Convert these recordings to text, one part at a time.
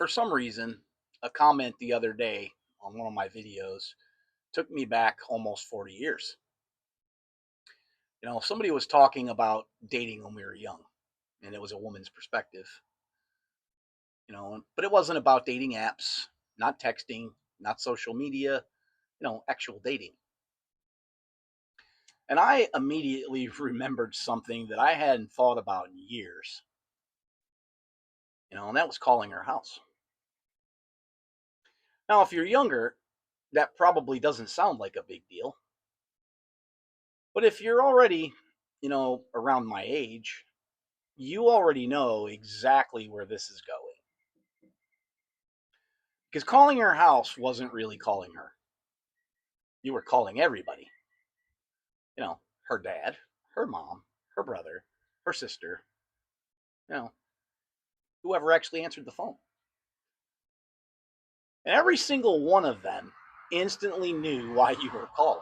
For some reason, a comment the other day on one of my videos took me back almost 40 years. Somebody was talking about dating when we were young, and it was a woman's perspective. But it wasn't about dating apps, not texting, not social media, actual dating. And I immediately remembered something that I hadn't thought about in years, and that was calling her house. Now, if you're younger, that probably doesn't sound like a big deal. But if you're already, around my age, you already know exactly where this is going. Because calling her house wasn't really calling her. You were calling everybody. Her dad, her mom, her brother, her sister, you know, whoever actually answered the phone. And every single one of them instantly knew why you were calling.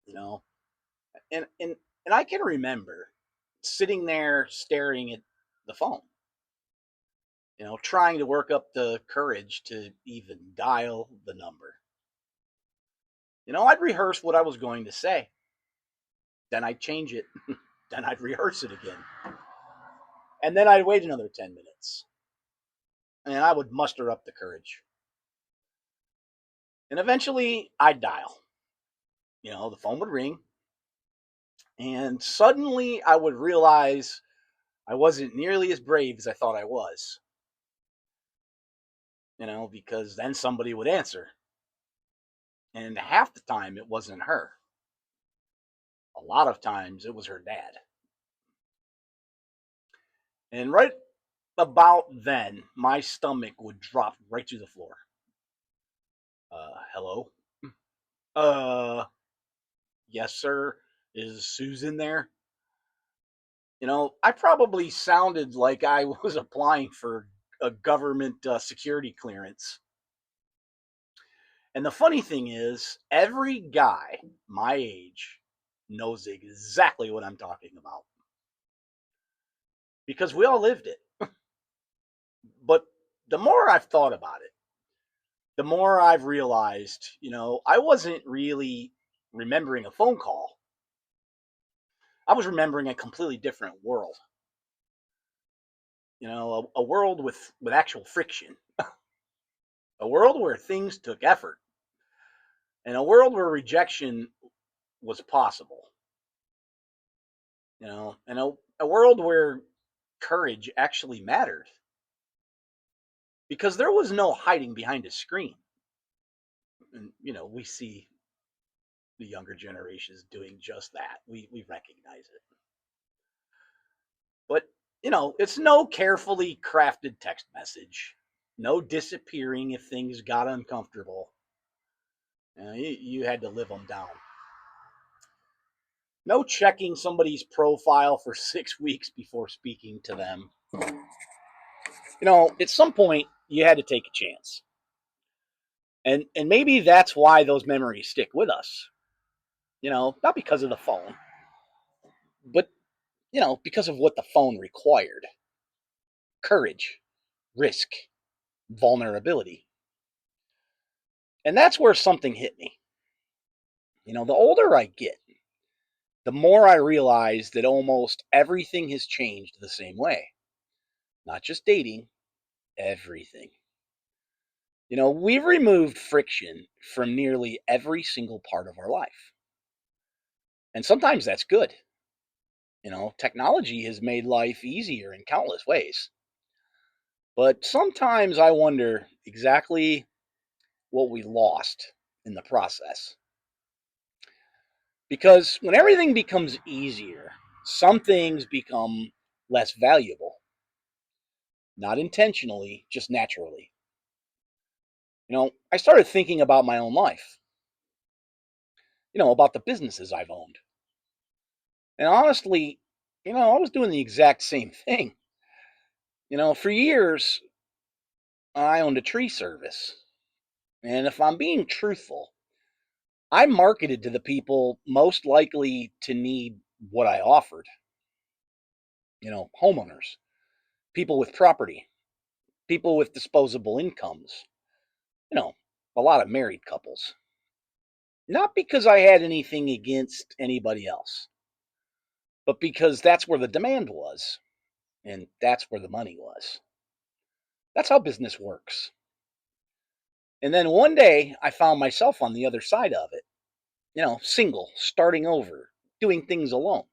You know, and I can remember sitting there staring at the phone, trying to work up the courage to even dial the number. I'd rehearse what I was going to say. Then I'd change it. Then I'd rehearse it again. And then I'd wait another 10 minutes. And I would muster up the courage. And eventually I'd dial. The phone would ring. And suddenly I would realize I wasn't nearly as brave as I thought I was. Because then somebody would answer. And half the time it wasn't her. A lot of times it was her dad. And right about then, my stomach would drop right to the floor. Hello? Uh, yes, sir. Is Susan there? I probably sounded like I was applying for a government security clearance. And the funny thing is, every guy my age knows exactly what I'm talking about because we all lived it. But the more I've thought about it, the more I've realized, I wasn't really remembering a phone call. I was remembering a completely different world. A world with actual friction, a world where things took effort, and a world where rejection was possible. And a world where courage actually mattered because there was no hiding behind a screen. And we see the younger generations doing just that. We recognize it. But it's no carefully crafted text message, no disappearing if things got uncomfortable. You had to live them down. No checking somebody's profile for 6 weeks before speaking to them. At some point you had to take a chance. And maybe that's why those memories stick with us. Not because of the phone, but because of what the phone required. Courage, risk, vulnerability. And that's where something hit me. The older I get, the more I realize that almost everything has changed the same way. Not just dating, everything. We've removed friction from nearly every single part of our life. And sometimes that's good. Technology has made life easier in countless ways. But sometimes I wonder exactly what we lost in the process. Because when everything becomes easier, some things become less valuable. Not intentionally, just naturally. I started thinking about my own life, about the businesses I've owned. And honestly, I was doing the exact same thing. For years, I owned a tree service. And if I'm being truthful, I marketed to the people most likely to need what I offered. Homeowners, people with property, people with disposable incomes, you know, a lot of married couples. Not because I had anything against anybody else, but because that's where the demand was and that's where the money was. That's how business works. And then one day I found myself on the other side of it, single, starting over, doing things alone.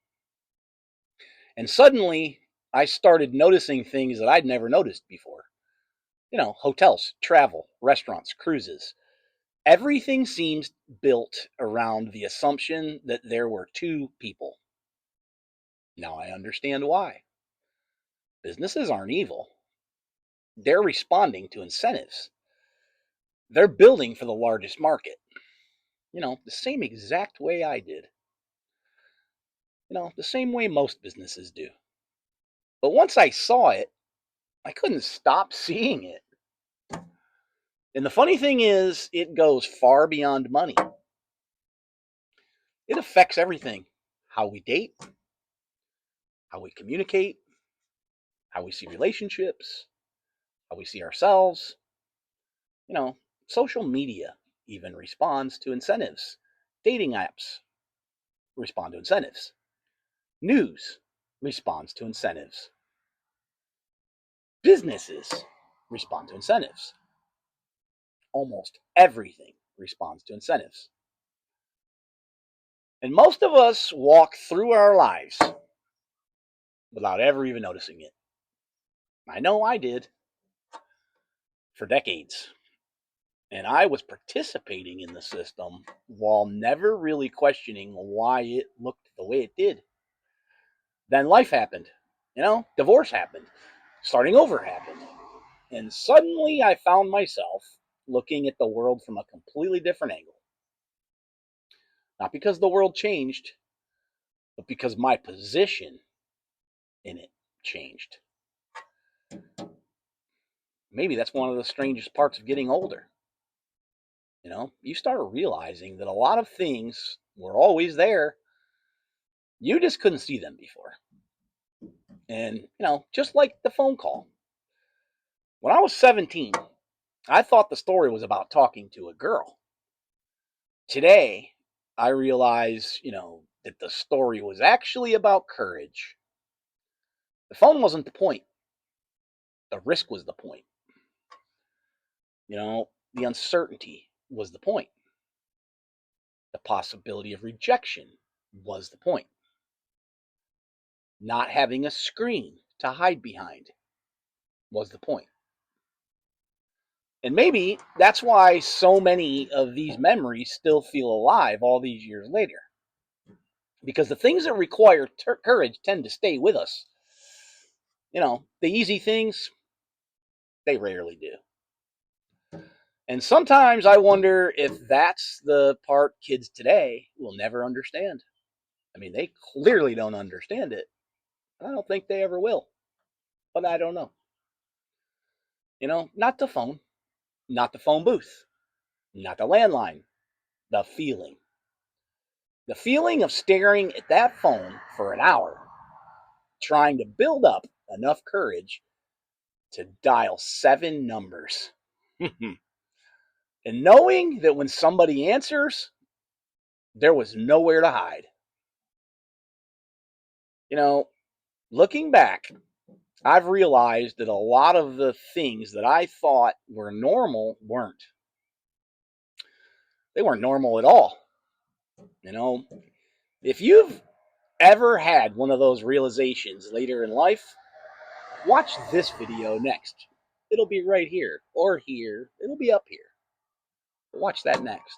And suddenly I started noticing things that I'd never noticed before. Hotels, travel, restaurants, cruises. Everything seems built around the assumption that there were two people. Now I understand why. Businesses aren't evil. They're responding to incentives. They're building for the largest market. The same exact way I did. The same way most businesses do. But once I saw it, I couldn't stop seeing it. And the funny thing is, it goes far beyond money. It affects everything: how we date, how we communicate, how we see relationships, how we see ourselves. You know, Social media even responds to incentives. Dating apps respond to incentives. News responds to incentives. Businesses respond to incentives. Almost everything responds to incentives. And most of us walk through our lives without ever even noticing it. I know I did for decades. And I was participating in the system while never really questioning why it looked the way it did. Then life happened. Divorce happened. Starting over happened. And suddenly I found myself looking at the world from a completely different angle. Not because the world changed, but because my position in it changed. Maybe that's one of the strangest parts of getting older. You start realizing that a lot of things were always there. You just couldn't see them before. And, just like the phone call. When I was 17, I thought the story was about talking to a girl. Today, I realize, that the story was actually about courage. The phone wasn't the point. The risk was the point. The uncertainty was the point. The possibility of rejection was the point. Not having a screen to hide behind was the point. And maybe that's why so many of these memories still feel alive all these years later. Because the things that require courage tend to stay with us. The easy things, they rarely do. And sometimes I wonder if that's the part kids today will never understand. I mean, they clearly don't understand it. I don't think they ever will. But I don't know. Not the phone, not the phone booth, not the landline, the feeling. The feeling of staring at that phone for an hour, trying to build up enough courage to dial 7 numbers. And knowing that when somebody answers, there was nowhere to hide. Looking back, I've realized that a lot of the things that I thought were normal weren't. They weren't normal at all. If you've ever had one of those realizations later in life, watch this video next. It'll be right here or here. It'll be up here. Watch that next.